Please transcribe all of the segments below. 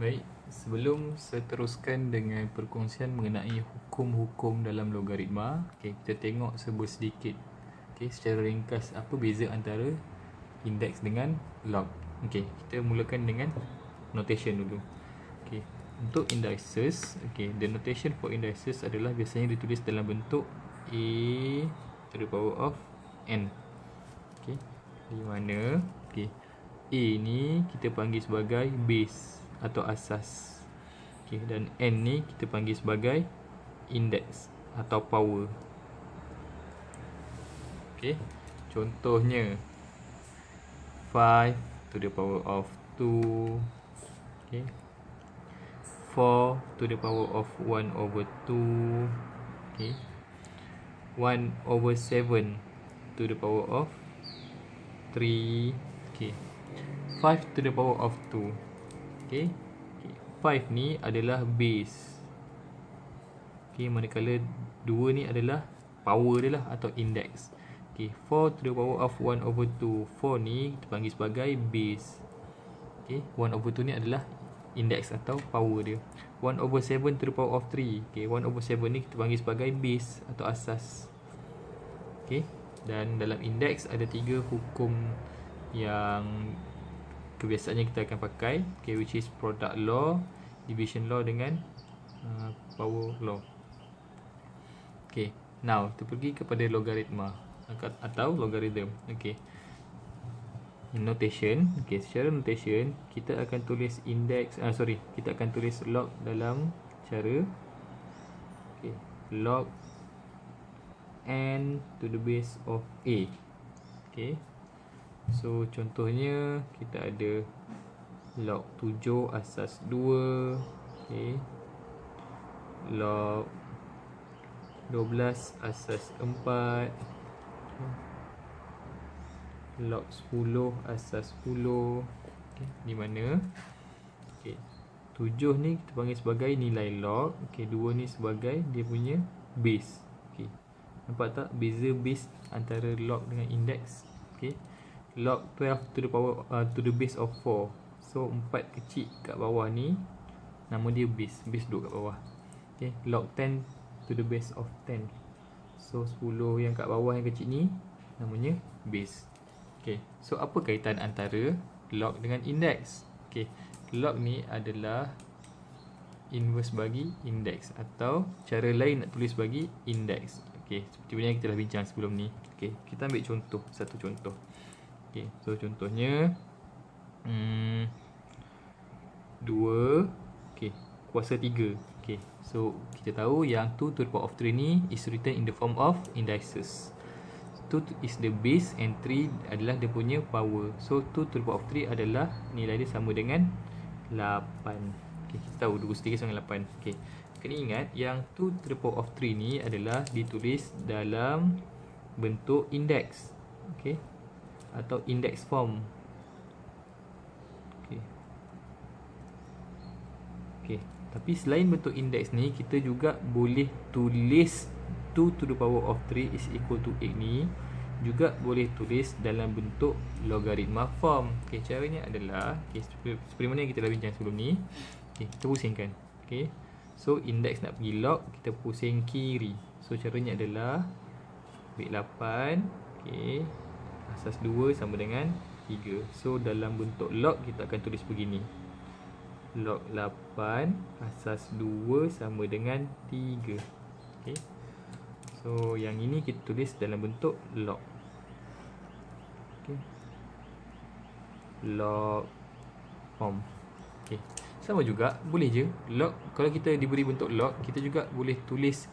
Baik, sebelum saya teruskan dengan perkongsian mengenai hukum-hukum dalam logaritma, kita tengok sedikit secara ringkas apa beza antara indeks dengan log. Kita mulakan dengan notation dulu. Untuk indices, the notation for indices adalah biasanya ditulis dalam bentuk a to the power of n. Di mana a ni kita panggil sebagai base atau asas. Dan n ni kita panggil sebagai index atau power. Contohnya 5 to the power of 2, 4 to the power of 1 over 2, 1 over 7 to the power of 3, 5 to the power of 2. 5 ni adalah base, manakala 2 ni adalah power dia lah atau index. 4 to the power of 1 over 2, 4 ni kita panggil sebagai base. 1 over 2 ni adalah index atau power dia. 1 over 7 to the power of 3, 1 over 7 ni kita panggil sebagai base atau asas. Dan dalam index ada 3 hukum yang kebiasaannya kita akan pakai, which is product law, division law dengan power law. Now kita pergi kepada logaritma atau logarithm. Notation, secara notation kita akan tulis index, kita akan tulis log dalam cara log n to the base of a. So contohnya kita ada log 7 asas 2, log 12 asas 4, log 10 asas 10. Di mana 7 ni kita panggil sebagai nilai log, 2 ni sebagai dia punya base. Nampak tak beza base antara log dengan index? Log 12 to the power to the base of 4. So 4 kecil kat bawah ni nama dia base. Base duduk kat bawah. Log 10 to the base of 10. So 10 yang kat bawah yang kecil ni namanya base. So apa kaitan antara log dengan index? Log ni adalah inverse bagi index, atau cara lain nak tulis bagi index. Seperti mana yang kita dah bincang sebelum ni. Kita ambil contoh, satu contoh. So contohnya 2 kuasa 3. So kita tahu yang 2 to the power of 3 ni is written in the form of indices. 2 is the base and 3 adalah dia punya power. So 2 to the power of 3 adalah nilai dia sama dengan 8. Kita tahu 2 3 sama dengan 8. Kena ingat yang 2 to the power of 3 ni adalah ditulis dalam bentuk index, atau index form. Tapi selain bentuk index ni, kita juga boleh tulis 2 to the power of 3 is equal to 8 ni juga boleh tulis dalam bentuk logaritma form. Caranya adalah seperti mana yang kita dah bincang sebelum ni. Kita pusingkan. So index nak pergi log, kita pusing kiri. So caranya adalah ambil 8, asas 2 sama dengan 3. So dalam bentuk log kita akan tulis begini. Log 8 asas 2 sama dengan 3. So yang ini kita tulis dalam bentuk log. Log form. Sama juga, boleh je log, kalau kita diberi bentuk log, kita juga boleh tulis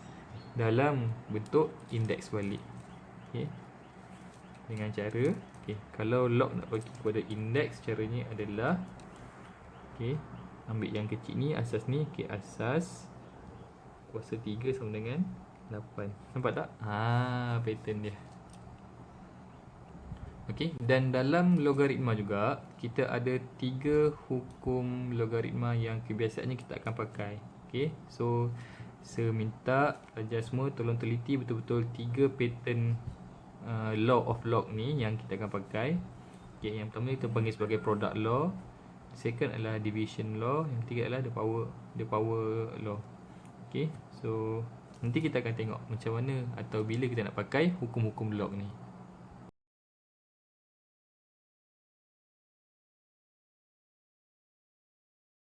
dalam bentuk index balik. Dengan cara kalau log nak bagi kepada index, caranya adalah ambil yang kecil ni, asas ni, asas kuasa 3 sama dengan 8. Nampak tak? Pattern dia. Dan dalam logaritma juga kita ada 3 hukum logaritma yang kebiasaannya kita akan pakai. So saya minta pelajar semua tolong teliti betul-betul 3 pattern law of log ni yang kita akan pakai. Yang pertama kita panggil sebagai product law, second adalah division law, yang ketiga adalah the power law. Okay, so nanti kita akan tengok macam mana atau bila kita nak pakai hukum-hukum log ni.